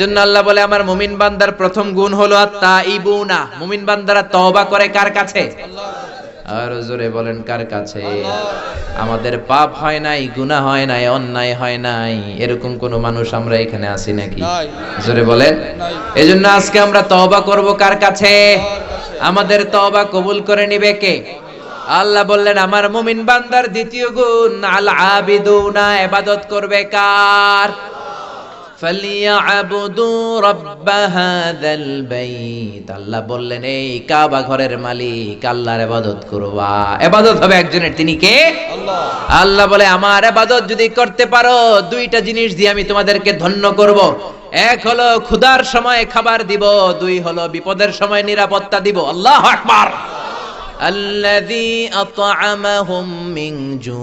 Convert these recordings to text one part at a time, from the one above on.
জন্য আল্লাহ বলে আমার মুমিন বান্দার প্রথম গুণ হলো আত-তাইবুনা, মুমিন বান্দারা তওবা করে কার কাছে? আর জোরে বলেন কার কাছে? আমাদের পাপ হয় নাই, গুনাহ হয় নাই, অন্যায় হয় নাই, এরকম কোন মানুষ আমরা এখানে আছি নাকি? জোরে বলেন। এজন্য আজকে আমরা তওবা করব কার কাছে? আমাদের তওবা কবুল করে নিবে কে? আল্লাহ বললেন আমার মুমিন বান্দার দ্বিতীয় গুণ আল আবিদুনা, ইবাদত করবে কার? ফালিয়াবুদু রাব্ব হাযাল বাইত, আল্লাহ বললেন এই কাবা ঘরের মালিক আল্লাহর ইবাদত করবা। ইবাদত হবে একজনের, তিনি কে? আল্লাহ। আল্লাহ বলে আমার ইবাদত যদি করতে পারো দুইটা জিনিস দিয়ে আমি তোমাদেরকে ধন্য করব। এক হলো ক্ষুধার সময় খাবার দিব, দুই হলো বিপদের সময় নিরাপত্তা দিব। আল্লাহু আকবার। আল্লাযী আত'আমাহুম মিন জু'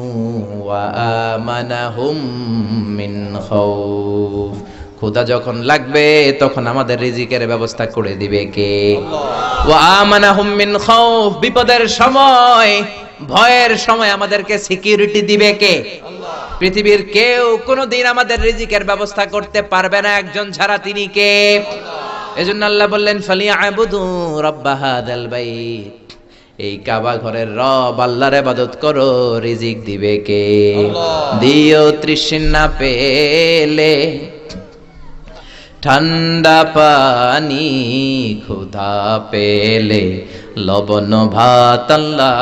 ওয়া আমানাহুম মিন খাউফ, ক্ষুধা যখন লাগবে তখন আমাদের রিজিকের ব্যবস্থা করে দিবে কে? আল্লাহ। ওয়া আমানাহুম মিন খাউফ, বিপদের সময় ভয়ের সময় আমাদেরকে সিকিউরিটি দিবে কে? আল্লাহ। পৃথিবীর কেউ কোনোদিন আমাদের রিজিকের ব্যবস্থা করতে পারবে না একজন ছাড়া, তিনি কে? আল্লাহ। এজন্য আল্লাহ বললেন ফালিয়াবুদু রাব্ব হাযাল বাইত, এই কাবা ঘরের রব আল্লাহর ইবাদত করো, রিজিক দিবে কে? আল্লাহ। দিও তৃষ্ণা পেলে ঠান্ডা পানি, ক্ষুধা পেলে লবণ ভাত, আল্লাহ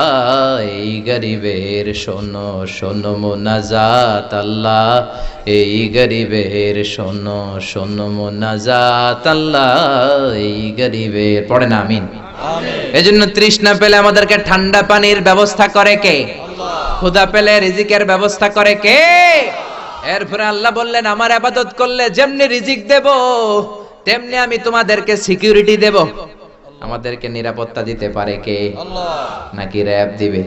এই গরিবের শোনো শোনো মুনাজাত, আল্লাহ এই গরিবের শোনো শোনো মুনাজাত, আল্লাহ এই গরিবের। পড়ে না আমিন। এজন্য তৃষ্ণা পেলে আমাদেরকে ঠান্ডা পানির ব্যবস্থা করে কে? আল্লাহ। ক্ষুধা পেলে রিজিকের ব্যবস্থা করে কে? এরপরে আল্লাহ বললেন আমার ইবাদত করলে যেমনি রিজিক দেব তেমনি আমি তোমাদেরকে সিকিউরিটি দেব। আমাদেরকে নিরাপত্তা দিতে পারে কে? আল্লাহ। নাকি র‍্যাব দিবে?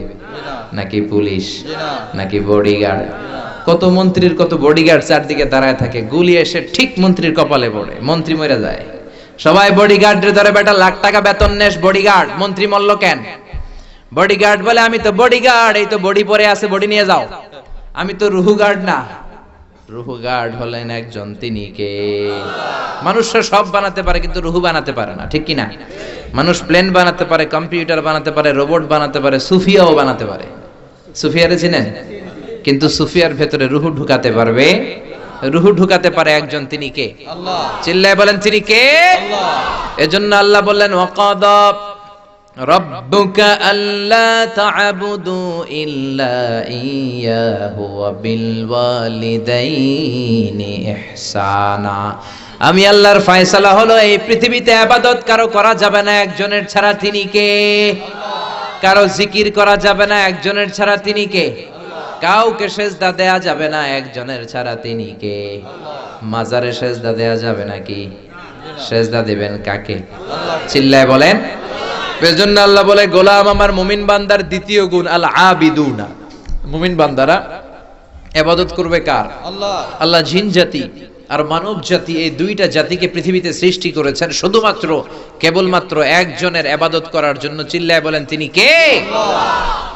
নাকি পুলিশ? নাকি বডিগার্ড? কত মন্ত্রীর কত বডিগার্ড চারদিকে দাঁড়ায় থাকে, গুলি এসে ঠিক মন্ত্রীর কপালে পড়ে, মন্ত্রী মরে যায়। সবাই বডিগার্ডের ধরে বেটা লাখ টাকা বেতন নেস, বডিগার্ড, মন্ত্রী মরল কেন? বডিগার্ড বলে আমি তো বডিগার্ড, এই তো বডি পরে আছে, বডি নিয়ে যাও, আমি তো রুহু গার্ড না। রুহু গার্ড হলেন একজন, তিনি কে? মানুষরা সব বানাতে পারে কিন্তু রুহু বানাতে পারে না, ঠিক কি না? মানুষ প্লেন বানাতে পারে, কম্পিউটার বানাতে পারে, রোবট বানাতে পারে, সুফিয়াও বানাতে পারে। সুফিয়ারে চিনেন? কিন্তু সুফিয়ার ভেতরে রুহু ঢুকাতে পারবে? রুহু ঢুকাতে পারে একজন, তিনি কে? আল্লাহ। চিল্লায় বলেন তিনি কে? আল্লাহ। এজন্য আল্লাহ বললেন ওয়াকাদা রাব্বুকা আল্লা তা'বুদু ইল্লা ইয়্যাহু ওয়া বিল ওয়ালিদাইনি ইহসানা, আমি আল্লাহর ফয়সালা হলো এই পৃথিবীতে ইবাদত কারো করা যাবে না একজনের ছাড়া, তিনি কে? আল্লাহ। কারো জিকির করা যাবে না একজনের ছাড়া, তিনি কে? কাউকে সেজদা দেয়া যাবে না একজনের ছাড়া, তিনি কে? মাজারে সেজদা দেয়া যাবে নাকি? সেজদা দিবেন কাকে? চিল্লায় বলেন। এজন্য আল্লাহ বলে গোলাম আমার মুমিন বান্দার দ্বিতীয় গুণ আল আবিদুনা, মুমিন বান্দারা ইবাদত করবে কার? আল্লাহ। আল্লাহ জিন জাতি আর মানব জাতি, এই দুইটা জাতিকে পৃথিবীতে সৃষ্টি করেছেন শুধুমাত্র কেবলমাত্র একজনের ইবাদত করার জন্য। চিল্লায় বলেন তিনি কে? আল্লাহ।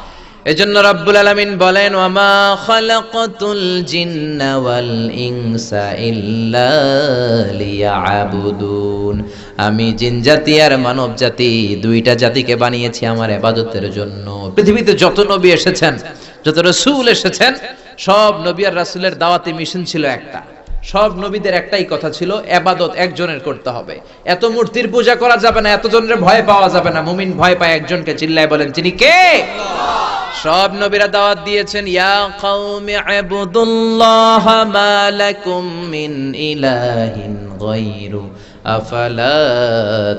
এজন্য রব্বুল আলামিন বলেন ওয়ামা খালাকাতুল জিন্না ওয়াল ইনসা ইল্লা লিয়াবুদুন, আমি জিন জাতি আর মানব জাতি দুইটা জাতিকে বানিয়েছি আমার ইবাদতের জন্য। পৃথিবীতে যত নবী এসেছেন, যত রাসূল এসেছেন, সব নবী আর রাসূলের দাওয়াতি মিশন ছিল একটা। সব নবীদের একটাই কথা ছিল, ইবাদত একজনের করতে হবে। এত মূর্তির পূজা করা যাবে না, এত জনের ভয় পাওয়া যাবে না, মুমিন ভয় পায় একজনকে। চিল্লায় বলেন তিনি কে? আল্লাহ। সব নবীরা দাওয়াত দিয়েছেন ইয়া কওমি ইবুদুল্লাহ মা লাকুম মিন ইলাহিন গায়রু আফালা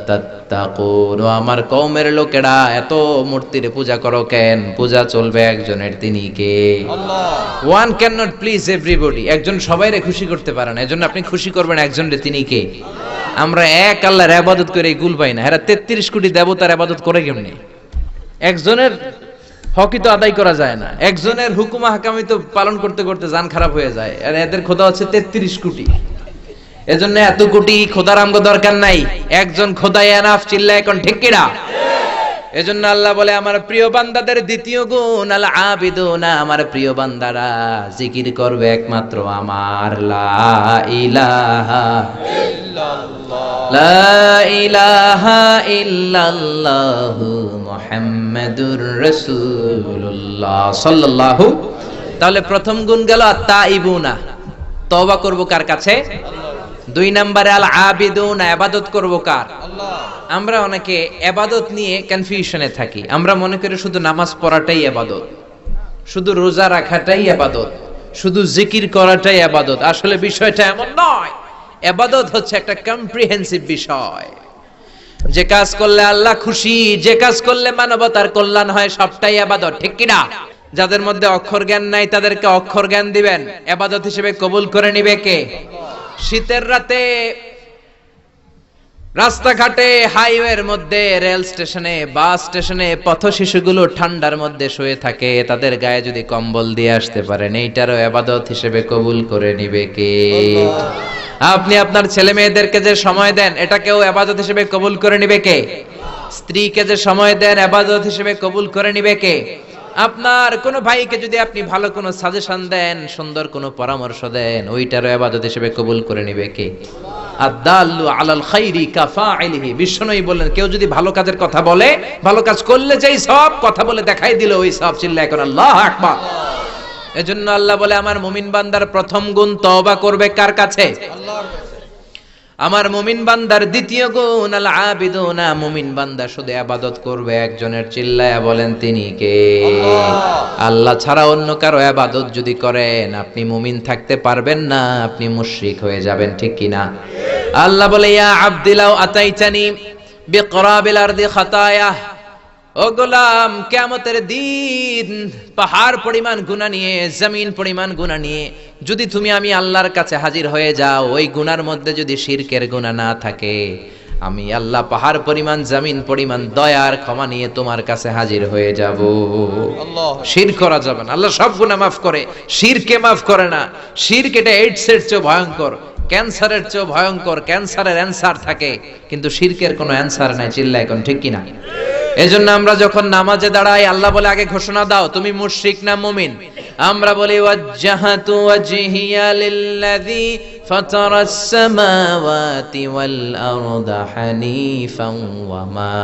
তাত্তাকুন, আমার কওমের লোকেরা এত মূর্তির পূজা করো কেন? পূজা চলবে একজনের, তিনি কে? Allah. One can not please everybody, একজন সবাইরে খুশি করতে পারে না, এজন্য আপনি খুশি করবেন একজনের, তিনি কে? আমরা এক আল্লাহর ইবাদত করে গুল পাই না, এরা 33 কোটি দেবতার ইবাদত করে কেমনে? একজনের হকই তো আদায় করা যায় না, একজনের হুকুম হাকামি তো পালন করতে করতে জান খারাপ হয়ে যায়, আর এদের খোদা হচ্ছে 33 কোটি। এজন্য এত কোটি খোদার আমগো দরকার নাই, একজন খোদাই এনাফ। চিল্লায় এখন ঠিক কিনা? এজন্য আল্লাহ বলে আমার প্রিয় বান্দাদের দ্বিতীয় গুণ আল আবিদুনা, আমার প্রিয় বান্দারা জিকির করবে একমাত্র আমার লা ইলাহা ইল্লাল্লাহ, লা ইলাহা ইল্লাল্লাহু মুহাম্মাদুর রাসূলুল্লাহ সাল্লাল্লাহু। তাহলে প্রথম গুণ গেল আত-তাইবুনা, তওবা করব কার কাছে? দুই নম্বরে আল আবিদুনা, ইবাদত করব কার? আল্লাহ। আমরা অনেকে ইবাদত নিয়ে কনফিউশনে থাকি। আমরা মনে করি শুধু নামাজ পড়াটাই ইবাদত, শুধু রোজা রাখাটাই ইবাদত, শুধু জিকির করাটাই ইবাদত। আসলে বিষয়টা এমন নয়। ইবাদত হচ্ছে একটা কম্প্রিহেন্সিভ বিষয়। যে কাজ করলে আল্লাহ খুশি, যে কাজ করলে মানবতার কল্যাণ হয়, সবটাই ইবাদত, ঠিক কি না? যাদের মধ্যে অক্ষর জ্ঞান নাই তাদেরকে অক্ষর জ্ঞান দিবেন, ইবাদত হিসেবে কবুল করে নিবে কে? শীতের রাতে রাস্তাঘাটে, হাইওয়ের মধ্যে, রেল স্টেশনে, বাস স্টেশনে পথ শিশুগুলো ঠান্ডার মধ্যে শুয়ে থাকে, তাদের গায়ে যদি কম্বল দিয়ে আসতে পারেন, এইটারও ইবাদত হিসেবে কবুল করে নিবে কে? আপনি আপনার ছেলে মেয়েদেরকে যে সময় দেন, এটাকেও ইবাদত হিসেবে কবুল করে নিবে কে? স্ত্রীকে যে সময় দেন, ইবাদত হিসেবে কবুল করে নিবে কে? আপনার কোন ভাইকে যদি আপনি ভালো কোনো সাজেশন দেন, সুন্দর কোনো পরামর্শ দেন, ওইটারও ইবাদত হিসেবে কবুল করে নিবে কে? আদ-দাল্লু আলাল খাইরি কাফাইলিহি। বিশ্বনবী বললেন, কেউ যদি ভালো কাজের কথা বলে, ভালো কাজ করলে যেই সব, কথা বলে দেখাই দিল ওই সব, চিল্লায় এখন আল্লাহু আকবার। এজন্য আল্লাহ বলে আমার মুমিন বান্দার প্রথম গুণ তওবা করবে কার কাছে? আল্লাহর কাছে। আমার মুমিন বান্দার দ্বিতীয় গুণ আল আবিদুনা, মুমিন বান্দা শুধু ইবাদত করবে একজনের, চিল্লায়া বলেন তিনি কে? আল্লাহ ছাড়া অন্য কারো ইবাদত যদি করেন, আপনি মুমিন থাকতে পারবেন না, আপনি মুশরিক হয়ে যাবেন, ঠিক কি না? আল্লাহ বলে ইয়া আবদি লাউ আতাইতানি বিকরাবিল আরদি খাতায়া, ও গোলাম, কিয়ামতের দিন পাহাড় পরিমাণ গুনাহ নিয়ে, জমিন পরিমাণ গুনাহ নিয়ে যদি তুমি আমি আল্লাহর কাছে হাজির হয়ে যাও, ওই গুনার মধ্যে যদি শিরকের গুনাহ না থাকে, আমি আল্লাহ পাহাড় পরিমাণ, জমিন পরিমাণ দয়ার ক্ষমা নিয়ে তোমার কাছে হাজির হয়ে যাব। আল্লাহ, শিরক করা যাবে না। আল্লাহ সব গুনাহ মাফ করে, শিরকে মাফ করে না। শিরক এটা এইডসের চেয়ে ভয়ঙ্কর, ক্যান্সারের চেয়ে ভয়ঙ্কর। ক্যান্সারের অ্যানসার থাকে, কিন্তু শিরকের কোনো অ্যানসার নাই, চিল্লায় এখন, ঠিক কিনা? এজন্য আমরা যখন নামাজে দাঁড়াই, আল্লাহ বলে আগে ঘোষণা দাও তুমি মুশরিক না মুমিন। আমরা বলি ওয়াজ্জাহাতু ওয়াজহিয়া লিল্লাযী ফাতারাস সামাওয়াতি ওয়াল আরদা হানিফান ওয়া মা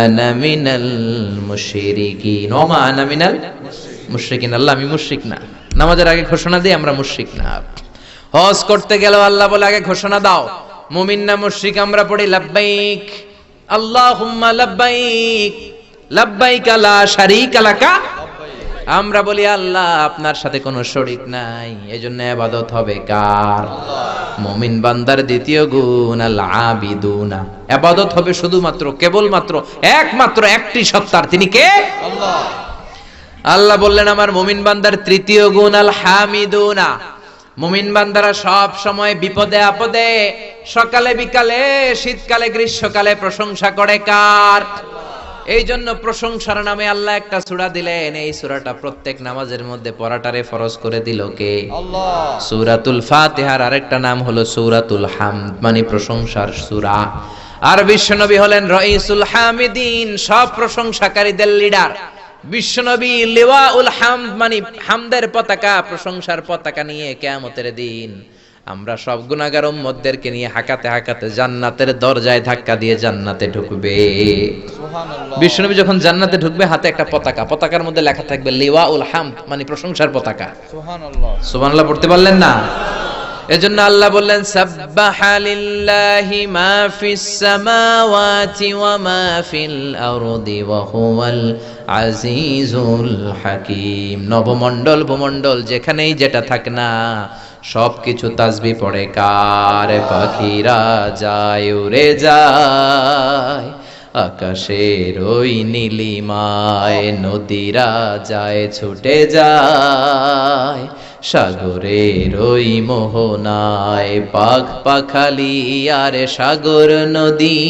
আনা মিনাল মুশরিকিন। ওয়া মা আনা মিনাল মুশরিকিন। আল্লাহ আমি মুশরিক না। নামাজের আগে ঘোষণা দিই আমরা মুশরিক না। হজ করতে গেলেও আল্লাহ বলে আগে ঘোষণা দাও মুমিন না মুশরিক। আমরা পড়ি লাব্বাইক আল্লাহুম্মা লাব্বাইক লাব্বাইক লা শারীকা লাকা। আমরা বলি আল্লাহ আপনার সাথে কোনো শরীক নাই, এজন্য ইবাদত হবে কার? মুমিন বান্দার দ্বিতীয় গুণ আল আবিদুনা, ইবাদত হবে শুধুমাত্র, কেবলমাত্র, একমাত্র একটি সত্তার, তিনি কে? আল্লাহ। আল্লাহ বললেন আমার মুমিন বান্দার তৃতীয় গুণ আল হামিদুনা, মুমিন বান্দারা সব সময় বিপদে আপদে, সকালে বিকালে, শীতকালে গ্রীষ্মকালে প্রশংসা করে কার? এই জন্য প্রশংসার নামে আল্লাহ একটা সূরা দিলেন। এই সূরাটা প্রত্যেক নামাজের মধ্যে পড়াটারে ফরজ করে দিল কে? আল্লাহ। সূরাতুল ফাতিহার আরেকটা নাম হলো সূরাতুল হামদ, মানে প্রশংসার সূরা। আর বিশ্বনবী হলেন রাইসুল হামিদিন, সব প্রশংসাকারীদের লিডার। বিশ্বনবী লিওয়াউল হামদ, মানে হামদের পতাকা, প্রশংসার পতাকা নিয়ে কিয়ামতের দিন আমরা সব গুনাহগার উম্মতদেরকে নিয়ে হাঁকাতে হাঁকাতে জান্নাতের দরজায় ধাক্কা দিয়ে জান্নাতে ঢুকবে। সুবহানাল্লাহ। বিশ্বনবী যখন জান্নাতে ঢুকবে, হাতে একটা পতাকা, পতাকার মধ্যে লেখা থাকবে লিওয়াউল হামদ, মানে প্রশংসার পতাকা। সুবহানাল্লাহ। সুবহানাল্লাহ পড়তে পারলেন না? এজন্য আল্লাহ বললেন সাব্বাহা লিল্লাহি মা ফিস সামাওয়াতি ওয়া মা ফিল আরদি ওয়া হুয়াল আজিজুল হাকীম। নবমণ্ডল ভূমণ্ডল যেখানেই যেটা থাক না, সবকিছু তাসবিহ পড়ে কার? পাখিরা যায় উড়ে যায় আকাশের ওই নীলিমায়, নদীরা যায় ছুটে যায় সাগরের ওই মোহনায়। পাখ পাখালি আর সাগর নদী,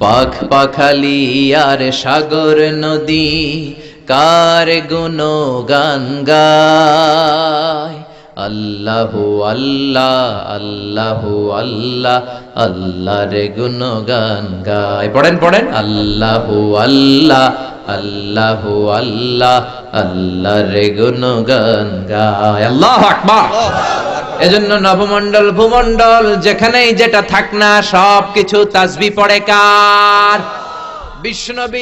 পাখ পাখালি আর সাগর নদী কার গুণগান গায়? আল্লাহু আল্লাহ আল্লাহু আল্লাহ আল্লাহর গুণগান গায়। পড়েন পড়েন, আল্লাহু আল্লাহ আল্লাহু আল্লাহ আল্লাহর গুণগান গায়। আল্লাহু আকবার। এজন্য নভমণ্ডল ভূমণ্ডল যেখানেই যেটা থাক না সবকিছু তাসবিহ পড়ে কার? বিষ্ণু নবী